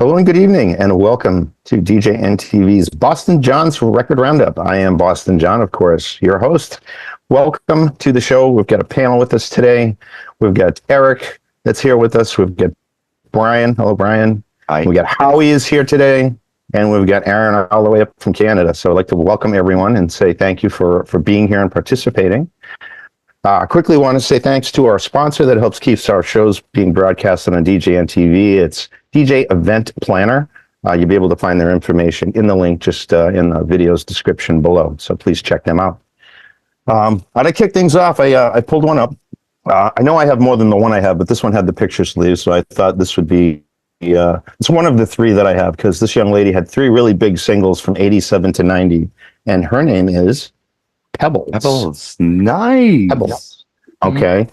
Hello and good evening, and welcome to DJ NTV's Boston John's Record Roundup. I am Boston John, of course, your host. Welcome to the show. We've got a panel with us today. We've got Eric that's here with us. We've got Brian. Hello, Brian. Hi. We got Howie is here today, and we've got Aaron all the way up from Canada. So I'd like to welcome everyone and say thank you for being here and participating. Quickly want to say thanks to our sponsor that helps keeps our shows being broadcasted on DJ NTV. It's DJ Event Planner. You'll be able to find their information in the link just in the video's description below. So please check them out. To kick things off, I pulled one up. I know I have more than the one I have, but this one had the picture sleeve, so I thought this would be it's one of the three that I have, because this young lady had three really big singles from 87 to 90, and her name is Pebbles. Pebbles. Nice. Pebbles. Okay.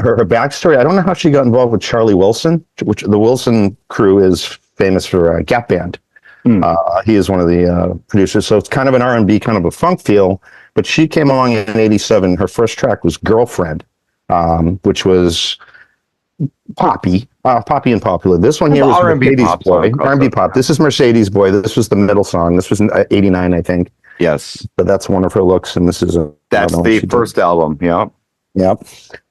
Her backstory, I don't know how she got involved with Charlie Wilson, which the Wilson crew is famous for Gap Band. He is one of the producers, so it's kind of an R&B, kind of a funk feel, but she came along in 87. Her first track was Girlfriend, which was poppy and popular. This one here was Mercedes Boy. R&B pop. This is Mercedes Boy. This was the middle song. This was 89, I think. Yes. But that's one of her looks, and this is that's the first album. Yeah. Yep.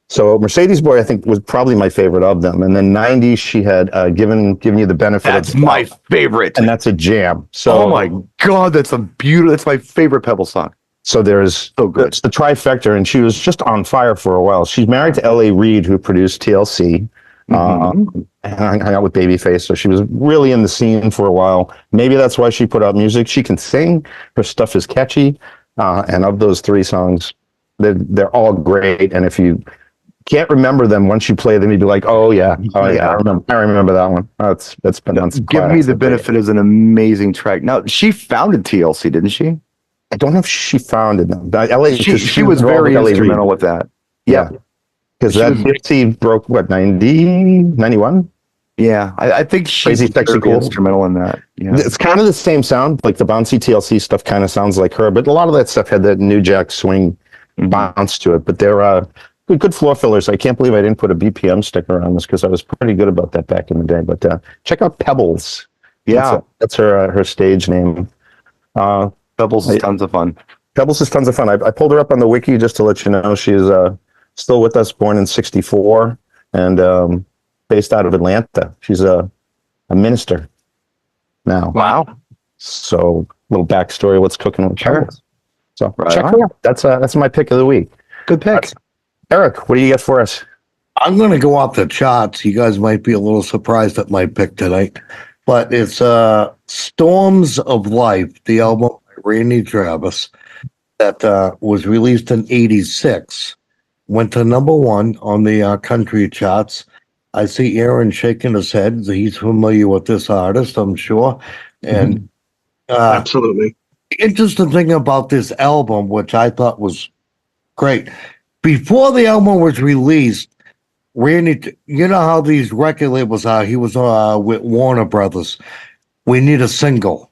So Mercedes Boy, I think, was probably my favorite of them. And then 90s, she had given you the benefit. That's my favorite, and that's a jam. So, oh my God, that's a beautiful. That's my favorite Pebble song. So there's it's the trifecta, and she was just on fire for a while. She's married to L.A. Reid, who produced TLC, and hung out with Babyface. So she was really in the scene for a while. Maybe that's why she put out music. She can sing. Her stuff is catchy, and of those three songs, they're all great. And if you can't remember them, once you play them, you'd be like, oh yeah, I remember that one. That's been on. Give Me the Benefit is an amazing track. Now, she founded TLC, didn't she? I don't know if she founded them. She was very instrumental with that. Yeah. Because that TLC broke, what, 90, 91? Yeah, I think she's Sexy Cool. Instrumental in that. Yeah. It's kind of the same sound, like the bouncy TLC stuff kind of sounds like her, but a lot of that stuff had that New Jack Swing bounce to it. But they're good floor fillers. I can't believe I didn't put a BPM sticker on this, because I was pretty good about that back in the day. But check out Pebbles. Yeah, that's her stage name. Pebbles is tons of fun. Pebbles is tons of fun. I pulled her up on the wiki just to let you know she's still with us, born in 64, and based out of Atlanta. She's a minister now. Wow. So a little backstory, what's cooking with Pebbles. So check her out. That's my pick of the week. Good pick. Eric, what do you get for us? I'm going to go off the charts. You guys might be a little surprised at my pick tonight, but it's Storms of Life, the album by Randy Travis that was released in 86. Went to #1 on the country charts. I see Aaron shaking his head. He's familiar with this artist, I'm sure. And absolutely. The interesting thing about this album, which I thought was great, before the album was released, Randy, you know how these record labels are. He was with Warner Brothers. We need a single.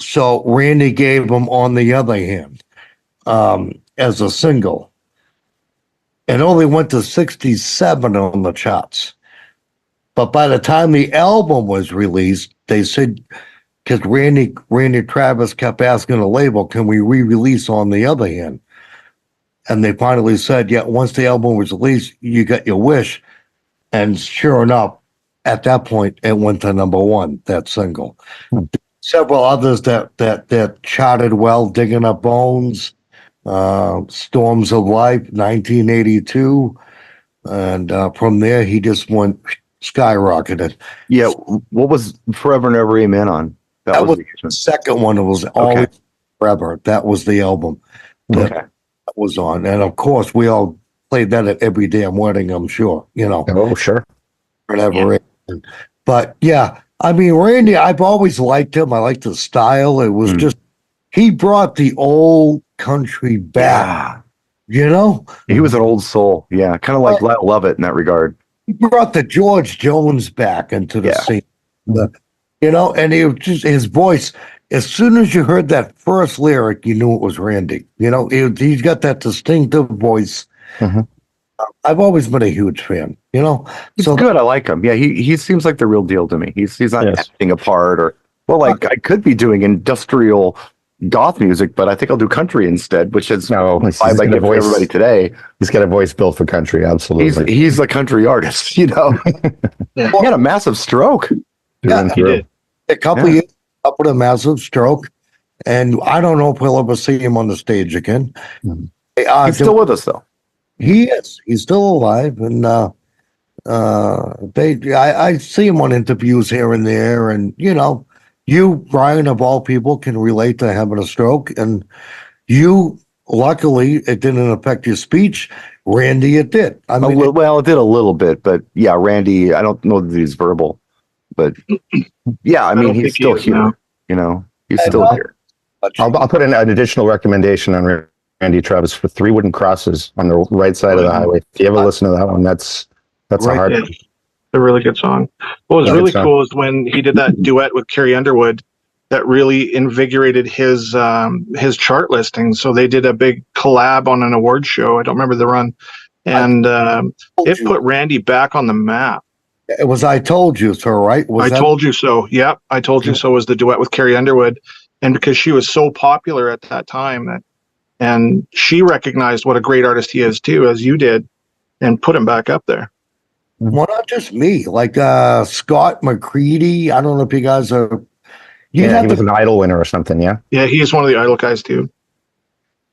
So Randy gave him On the Other Hand as a single. It only went to 67 on the charts. But by the time the album was released, they said, because Randy Travis kept asking the label, can we re-release On the Other Hand? And they finally said, yeah, once the album was released, you got your wish. And sure enough, at that point, it went to #1, that single. Several others that charted well, Digging Up Bones, Storms of Life, 1982. And from there, he just went skyrocketed. Yeah, what was Forever and Ever Amen on? That was the second one. It was Always Forever. That was the album that was on. And of course, we all played that at every damn wedding, I'm sure. You know. Oh, sure. Whatever. Yeah. But yeah, I mean, Randy, I've always liked him. I liked his style. It was just, he brought the old country back. You know? He was an old soul. Yeah. Kind of like Lyle Lovett in that regard. He brought the George Jones back into the scene. You know, and he was just, his voice, as soon as you heard that first lyric, you knew it was Randy. You know, he's got that distinctive voice. I've always been a huge fan, you know. He's So good. I like him. Yeah, he seems like the real deal to me. He's not Yes. acting a part or well, like I could be doing industrial goth music, but I think I'll do country instead, which is No, he's vibe I got a give to voice. everybody today. He's got a voice built for country. Absolutely. He's a country artist, you know. Yeah. He had a massive stroke. Through Yeah, and He through. did. a couple Yeah. years up with a massive stroke, and I don't know if we'll ever see him on the stage again. Mhm. He's still with us though. He is. He's still alive, and I see him on interviews here and there, and you know, you, Brian, of all people, can relate to having a stroke, and you, luckily, it didn't affect your speech. Randy, it did. I mean, Well, it did a little bit, but yeah, Randy, I don't know that he's verbal, but yeah, I mean, don't he's think he still is here. now. You know, he's And, still here. I'll put an additional recommendation on Randy Travis for Three Wooden Crosses on the right side of the highway. If you ever listen to that one, that's a Right. hard. Yeah. A really good song. What was Yeah, really good song. cool is when he did that duet with Carrie Underwood that really invigorated his chart listing. So they did a big collab on an award show. I don't remember the run. And it put Randy back on the map. It was "I Told You So," right? Was I that Told You So. Yep. I Told You So was the duet with Carrie Underwood. And because she was so popular at that time, and she recognized what a great artist he is too, as you did, and put him back up there. well, not just me, like Scott McCready. I don't know if you guys are. You Yeah, have he was to, an Idol winner or something. Yeah. Yeah, he's one of the Idol guys too.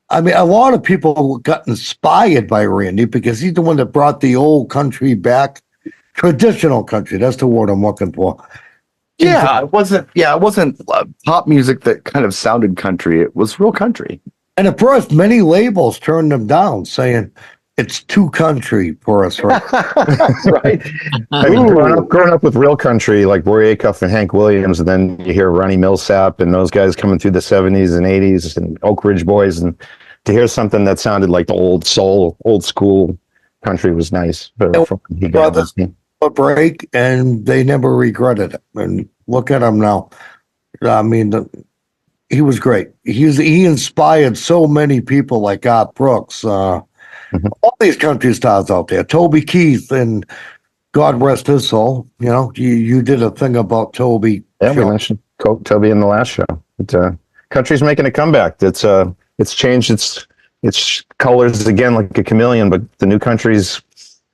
I mean, a lot of people got inspired by Randy because he's the one that brought the old country back, traditional country. That's the word I'm looking for. Yeah, it wasn't. Yeah, it wasn't pop music that kind of sounded country. It was real country. And at first, many labels turned them down, saying it's too country for us. Right? Right. I mean, growing up with real country like Roy Acuff and Hank Williams, and then you hear Ronnie Millsap and those guys coming through the 70s and 80s and Oak Ridge Boys, and to hear something that sounded like the old soul, old school country was nice. He got this. A break, and they never regretted it. And look at him now. I mean, he was great. He inspired so many people like Art Brooks, all these country stars out there. Toby Keith, and God rest his soul. You know, you did a thing about Toby. Yeah, we mentioned Toby in the last show. But, country's making a comeback. It's changed its colors again like a chameleon, but the new country's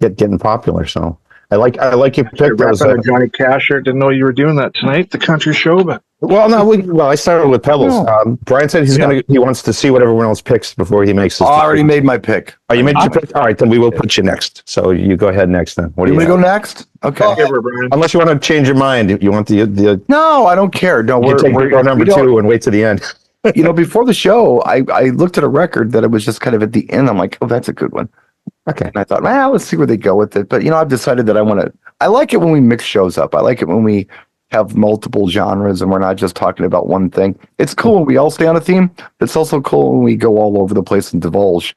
getting popular. So I like your pick. Johnny Cash shirt. Didn't know you were doing that tonight. The country show, but Well, no, I started with Pebbles. Brian said he wants to see what everyone else picks before he makes his. I already made my pick. Oh, you made your pick? All right, then we will put you next. So you go ahead next then. What do You you want to have? go next? Okay. give her, Brian. Unless you want to change your mind. You want the No, I don't care. No, you take we're number we don't- two and wait to the end. You know, before the show, I looked at a record that it was just kind of at the end. I'm like, oh, that's a good one. Okay. And I thought, well, let's see where they go with it. But, you know, I've decided that I like it when we mix shows up. I like it when we have multiple genres and we're not just talking about one thing. It's cool when we all stay on a theme. It's also cool when we go all over the place and divulge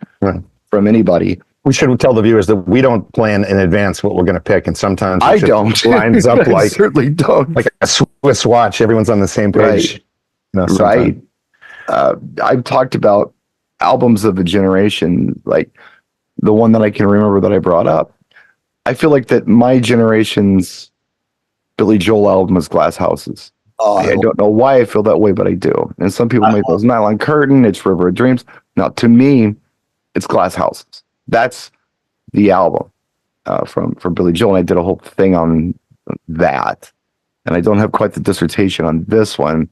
from anybody. We should tell the viewers that we don't plan in advance what we're going to pick, and sometimes I it just don't. lines up I like certainly don't. like a Swiss watch. Everyone's on the same page. Right. You know, Right. sometimes. I've talked about albums of a generation, like the one that I can remember that I brought up. I feel like that my generation's Billy Joel album is Glass Houses. I don't know why I feel that way, but I do. And some people make those Nylon Curtain, it's River of Dreams. Now, to me, it's Glass Houses. That's the album from Billy Joel. And I did a whole thing on that. And I don't have quite the dissertation on this one,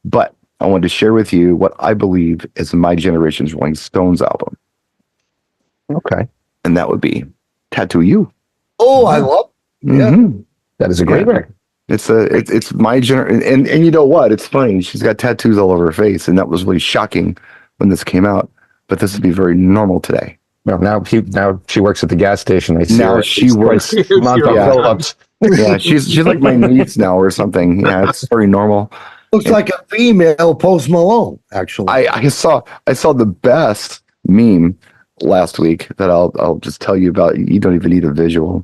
but I wanted to share with you what I believe is my generation's Rolling Stones album. Okay. And that would be Tattoo You. Oh, I love. Yeah. Mhm. That is a great record. It's my generation, and you know what? It's funny. She's got tattoos all over her face, and that was really shocking when this came out. But this would be very normal today. No, now she works at the gas station. I see Now her. she works. Monta Yeah. Phillips. Yeah, she's like my niece now or something. Yeah, it's very normal. Looks like a female Post Malone, actually. I saw the best meme last week that I'll just tell you about. You don't even need a visual.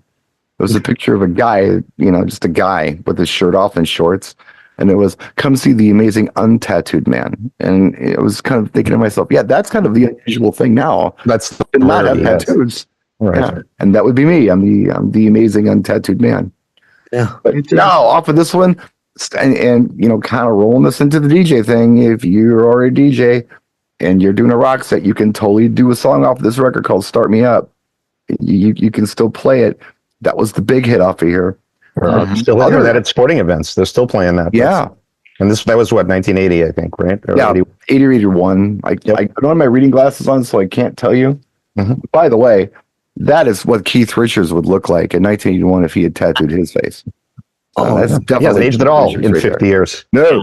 It was a picture of a guy, you know, just a guy with his shirt off and shorts. And it was, come see the amazing untattooed man. And it was kind of thinking to myself, yeah, that's kind of the unusual thing now. That's the To not have rarity, yes. tattoos. Right. Yeah, and that would be me. I'm the amazing untattooed man. Yeah. But now off of this one, and you know, kind of rolling this into the DJ thing. If you're already a DJ and you're doing a rock set, you can totally do a song off of this record called "Start Me Up." You can still play it. That was the big hit off of here. Still hear that at sporting events. They're still playing that. Yeah. And that was what, 1980, I think, right? Or Yeah, 80 or 81. I don't have my reading glasses on, so I can't tell you. By the way, that is what Keith Richards would look like in 1981 if he had tattooed his face. That's definitely he hasn't aged at all in 50 there. years. No.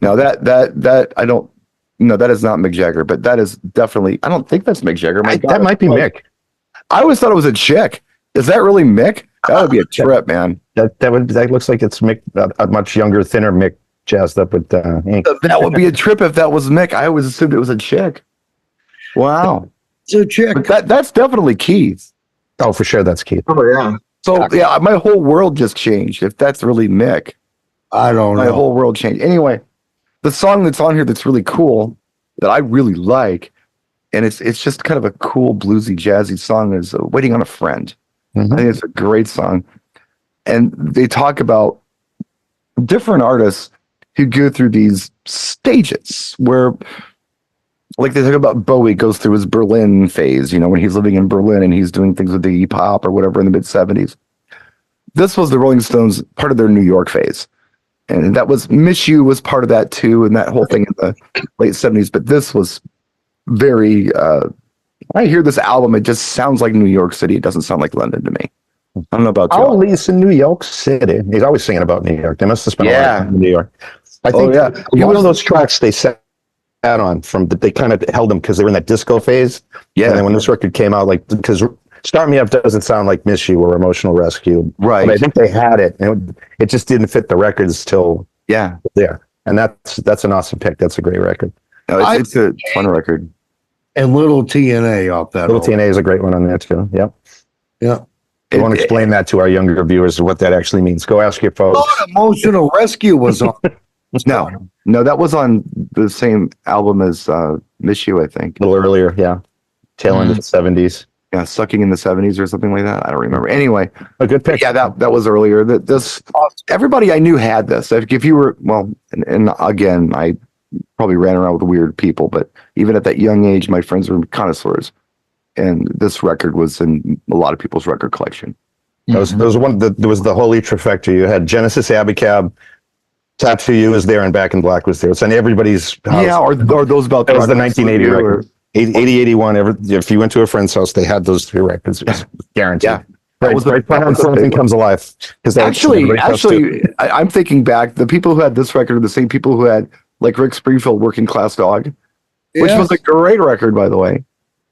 That I don't. No, that is not Mick Jagger, but that is definitely. I don't think that's Mick Jagger. That might be Mick. I always thought it was a chick. Is that really Mick? That would be a trip, man. That looks like it's Mick, a much younger, thinner Mick, jazzed up with ink. That would be a trip if that was Mick. I always assumed it was a chick. Wow. It's a chick. But that's definitely Keith. Oh, for sure, that's Keith. Oh yeah. So yeah, my whole world just changed. If that's really Mick, I don't my know. whole world changed. Anyway, the song that's on here that's really cool, that I really like, and it's just kind of a cool bluesy jazzy song, is "Waiting on a Friend." I think it's a great song, and they talk about different artists who go through these stages where, like they talk about Bowie goes through his Berlin phase, you know, when he's living in Berlin and he's doing things with the pop or whatever in the mid-70s. This was the Rolling Stones, part of their New York phase. And that was Miss You was part of that too, and that whole thing in the late 70s. But this was very when I hear this album, it just sounds like New York City. It doesn't sound like London to me. I don't know about you. Oh, he's in New York City. He's always singing about New York. They must have spent a lot of time in New York. I think one of those tracks they sat on they kind of held them because they were in that disco phase. Yeah. And then when this record came out, like, because Start Me Up doesn't sound like Miss You or Emotional Rescue. Right. But I think they had it, and it just didn't fit the records till there. And that's an awesome pick. That's a great record. No, it's a fun record. And Little TNA off that. Little TNA is a great one on there too. Yep. Yeah. I want to explain that to our younger viewers, what that actually means. Go ask your folks. Oh, Emotional Rescue was on. No, that was on the same album as Miss You, I think. A little earlier, yeah. Tail end of the 70s. Yeah, Sucking in the 70s or something like that. I don't remember. Anyway, a good pick. Yeah, that was earlier. This everybody I knew had this. If you were, well, and again, I probably ran around with weird people, but even at that young age, my friends were connoisseurs, and this record was in a lot of people's record collection. There was the Holy Trifecta. You had Genesis, Abbey Cab, Tattoo You was there, and Back in Black was there. It's on everybody's house. Yeah, or those about that was the 1980 record. 80, 81. If you went to a friend's house, they had those three records. It was guaranteed. Yeah. Right, Something Comes Alive. Actually, I'm thinking back. The people who had this record are the same people who had, like, Rick Springfield, Working Class Dog, which was a great record, by the way.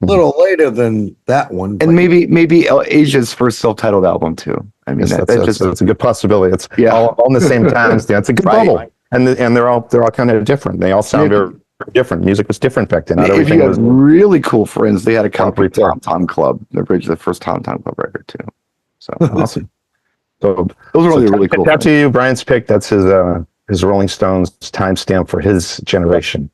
A little later than that one, and maybe Asia's first self-titled album too. I mean, that's a good possibility. It's all in the same time. Yeah, it's a good bubble, and they're all kind of different. They all sound very different. Music was different back then. Not if everything you had was really cool friends. They had a copy of Tom Tom Club, the first Tom Tom Club record too. So awesome. So those are really cool. Tattoo You, Brian's pick. That's his Rolling Stones timestamp for his generation.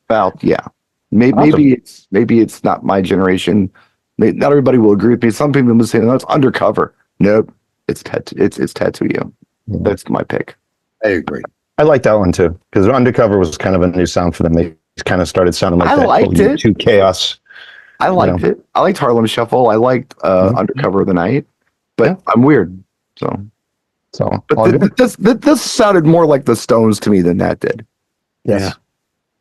Maybe it's not my generation. Not everybody will agree with me. Some people will say, "No, it's Undercover." Nope, it's Tattoo You. That's my pick. I agree. I like that one too because Undercover was kind of a new sound for them. They kind of started sounding like to Chaos. I liked it. I liked Harlem Shuffle. I liked Undercover of the Night, but I'm weird. But this sounded more like the Stones to me than that did. Yes. Yeah.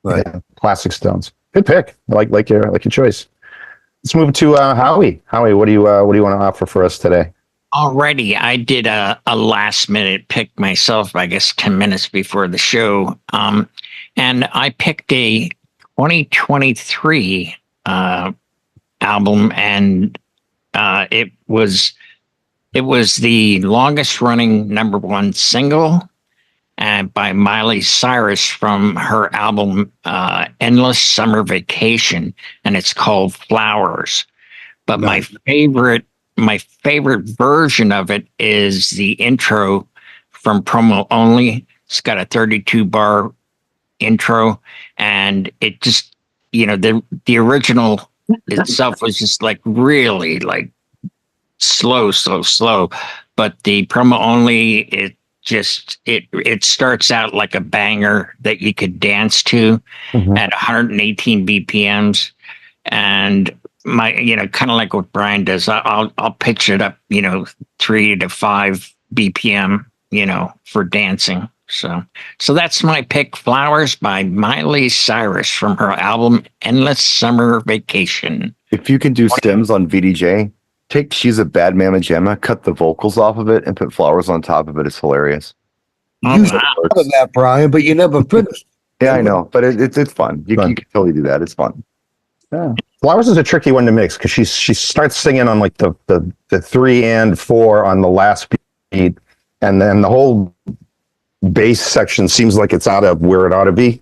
Right. Yeah. Classic Stones. Good pick. I like your choice. Let's move to Howie. Howie, what do you want to offer for us today? Alrighty, I did a last minute pick myself, I guess 10 minutes before the show. And I picked a 2023 album, and it was the longest running #1 single by Miley Cyrus from her album Endless Summer Vacation, and it's called Flowers. But my favorite version of it is the intro from Promo Only. It's got a 32-bar intro, and it just, the original itself was just like really like slow, slow, slow. But the promo only, it starts out like a banger that you could dance to at 118 BPMs. And kind of like what Brian does, I'll pitch it up, 3 to 5 BPM, for dancing. So that's my pick, Flowers by Miley Cyrus from her album Endless Summer Vacation. If you can do stems on VDJ, take She's a Bad Mama Jamma, cut the vocals off of it, and put flowers on top of it. It's hilarious. You started that, Brian, but you never finished. Yeah, I know, but it's fun. You can totally do that. It's fun. Yeah. Flowers is a tricky one to mix because she starts singing on like the 3 and 4 on the last beat, and then the whole bass section seems like it's out of where it ought to be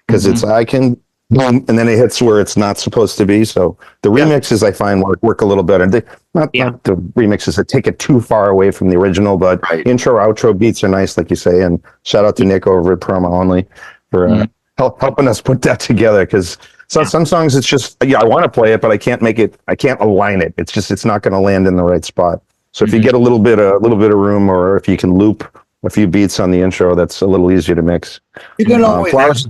because it's I can boom, and then it hits where it's not supposed to be. So the remixes I find work a little better. Not the remixes that take it too far away from the original, but intro outro beats are nice, like you say. And shout out to Nick over at Promo Only for helping us put that together because. So some songs it's just I want to play it, but I can't align it. It's not going to land in the right spot. So if you get a little bit of room, or if you can loop a few beats on the intro, that's a little easier to mix. You can always, Flowers,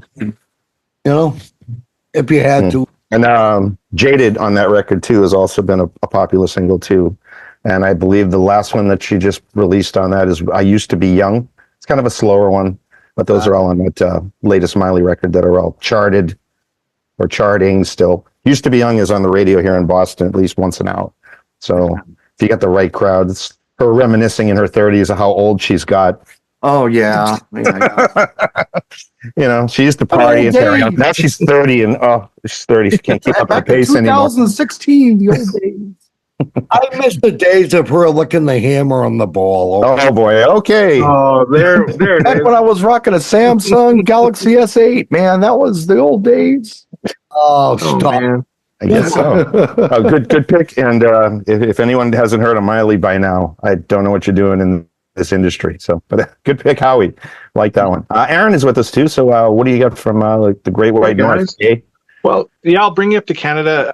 if you had to. And Jaded on that record too has also been a popular single too. And I believe the last one that she just released on that is I Used to Be Young. It's kind of a slower one, but those are all on that latest Miley record that are all charted. Or charting still. Used to Be Young is on the radio here in Boston at least once an hour. So if you got the right crowd, it's her reminiscing in her 30s of how old she's got. Oh yeah. She used to party and carry on. Now she's 30 and she's 30. She can't keep up the pace anymore. 2016, the old days. I miss the days of her licking the hammer on the ball. Oh boy, okay. Oh, there. Back when I was rocking a Samsung Galaxy S8, man, that was the old days. Oh, stop! Man. I guess so. Good pick. And if anyone hasn't heard of Miley by now, I don't know what you're doing in this industry. So, but good pick, Howie. Like that one. Aaron is with us too. So, what do you got from the Great White North? Well, yeah, I'll bring you up to Canada.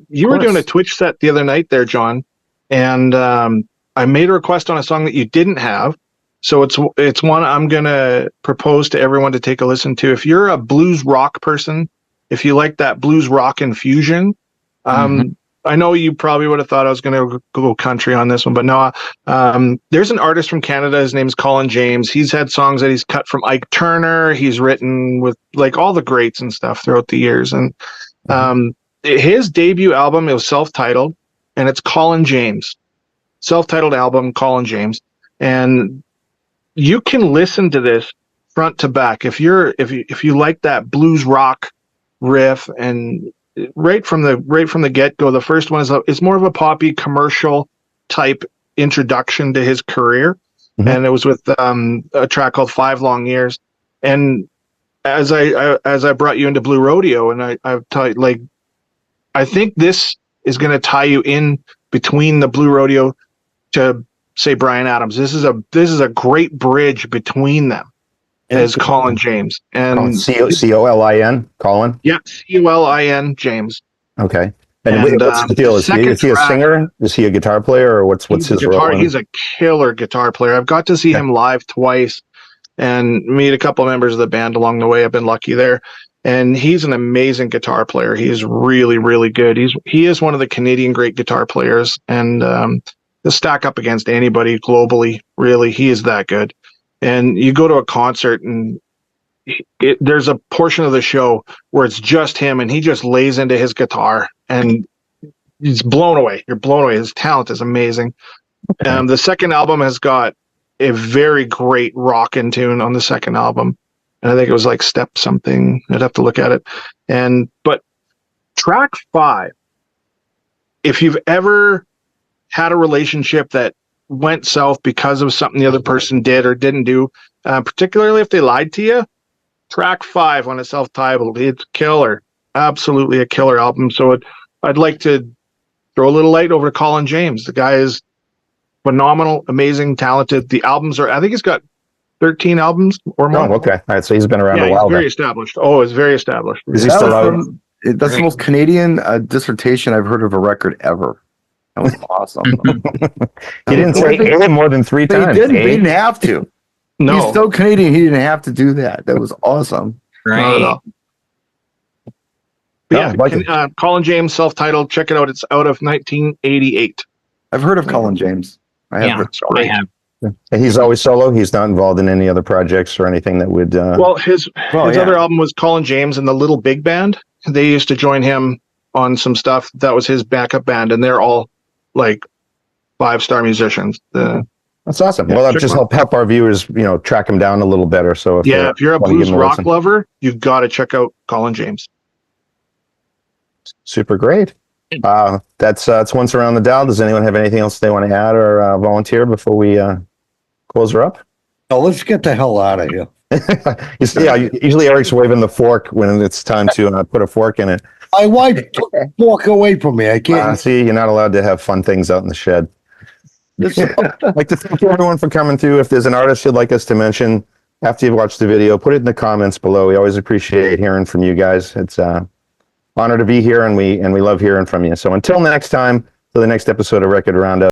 You were doing a Twitch set the other night there, John, and I made a request on a song that you didn't have. So it's one I'm gonna propose to everyone to take a listen to. If you're a blues rock person, if you like that blues rock infusion, I know you probably would have thought I was going to go country on this one, but no. There's an artist from Canada. His name's Colin James. He's had songs that he's cut from Ike Turner. He's written with like all the greats and stuff throughout the years. And his debut album was self-titled, and it's Colin James. Self-titled album, Colin James. And you can listen to this front to back if you like that blues rock riff, and right from the get-go, the first one is more of a poppy commercial type introduction to his career, and it was with a track called 5 Long Years. And as I brought you into Blue Rodeo, and I think this is going to tie you in between the Blue Rodeo to say Bryan Adams. This is a great bridge between them. As Colin James, and Colin, Colin. Yeah, Colin James. Okay. And what's the deal? Is he a singer? Is he a guitar player, or what's his role? He's a killer guitar player. I've got to see him live twice, and meet a couple of members of the band along the way. I've been lucky there, and he's an amazing guitar player. He's really, really good. He is one of the Canadian great guitar players, and to stack up against anybody globally. Really, he is that good. And you go to a concert and there's a portion of the show where it's just him and he just lays into his guitar and he's blown away. You're blown away. His talent is amazing. The second album has got a very great rockin' tune on the second album. And I think it was like Step Something. I'd have to look at it. But track 5, if you've ever had a relationship that went south because of something the other person did or didn't do, particularly if they lied to you, track 5 on a self-titled, it's killer. Absolutely a killer album. So I'd like to throw a little light over to Colin James. The guy is phenomenal, amazing, talented. The albums I think he's got 13 albums or more. Oh, okay. All right. So he's been around a while. He's very established. Oh, it's very established. Is he still out? That's the most Canadian dissertation I've heard of a record ever. That was awesome. He didn't say A more than three He times. didn't. A? He didn't have to. No, He's so Canadian. He didn't have to do that. That was awesome. not at Right. all. But Yeah, like Colin James, self-titled. Check it out. It's out of 1988. I've heard of Colin James. I have. Yeah, heard- I have. And he's always solo. He's not involved in any other projects or anything that would. Well, his Well, his yeah. other album was Colin James and the Little Big Band. They used to join him on some stuff. That was his backup band, and they're all like 5-star musicians. That's awesome. Yeah, Well, that check just him help our viewers, track him down a little better. So If you're a wanna give blues him a rock listen. lover, you got to check out Colin James. Super great. That's once around the dial. Does anyone have anything else they want to add or volunteer before we close her up? Oh, let's get the hell out of here. Usually Eric's waving the fork when it's time to put a fork in it. My wife took the fork away from me. I can't. See, you're not allowed to have fun things out in the shed. I'd like to thank everyone for coming through. If there's an artist you'd like us to mention after you've watched the video, put it in the comments below. We always appreciate hearing from you guys. It's honor to be here, and we love hearing from you. So until next time, for the next episode of Record Roundup.